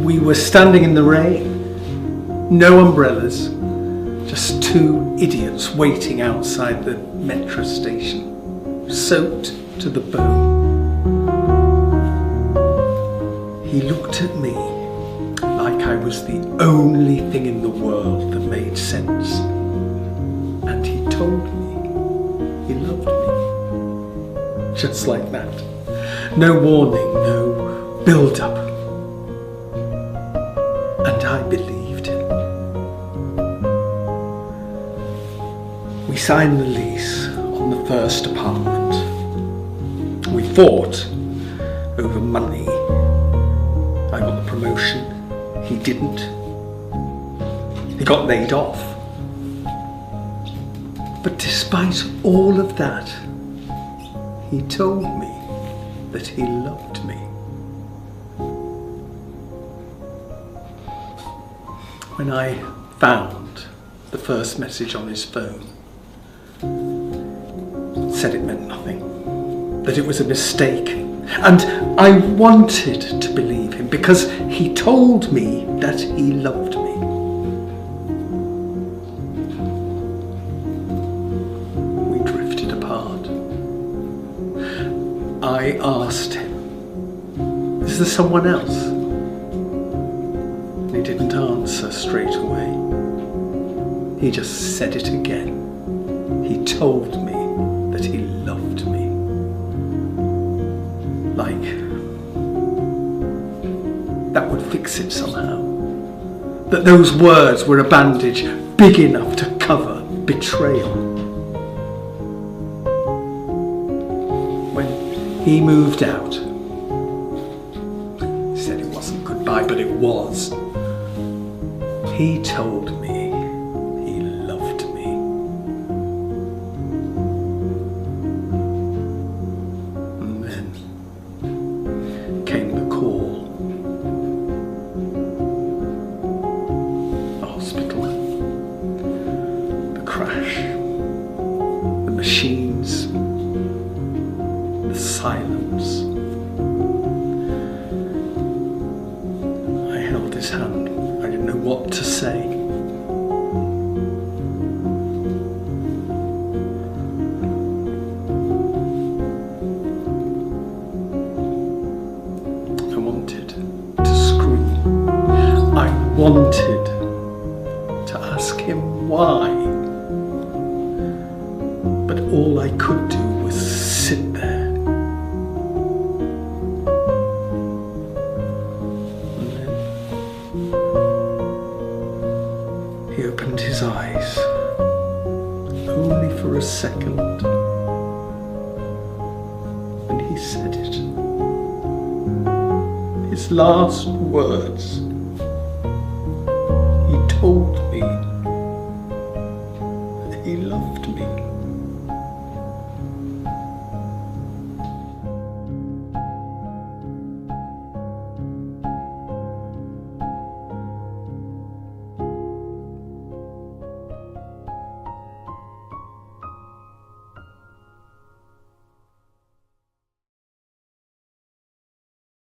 We were standing in the rain. No umbrellas. Just two idiots waiting outside the metro station. Soaked to the bone. He looked at me like I was the only thing in the world that made sense. And he told me he loved me. Just like that. No warning, no build-up. And I believed him. We signed the lease on the first apartment. We fought over money. I got the promotion, he didn't. He got laid off. But despite all of that, he told me that he loved me. When I found the first message on his phone, it said it meant nothing, that it was a mistake. And I wanted to believe him because he told me that he loved me. We drifted apart. I asked him, "Is there someone else?" He didn't answer straight away. He just said it again. He told me that he loved me. Like that would fix it somehow. That those words were a bandage big enough to cover betrayal. When he moved out, he said it wasn't goodbye, but it was. He told me he loved me. And then came the call. The hospital. The crash. The machines. The silence. I held his hand. I didn't know what to say. I wanted to scream. I wanted to ask him why. But all I could do was sit there. He opened his eyes, only for a second, and he said it. His last words. He told me that he loved me.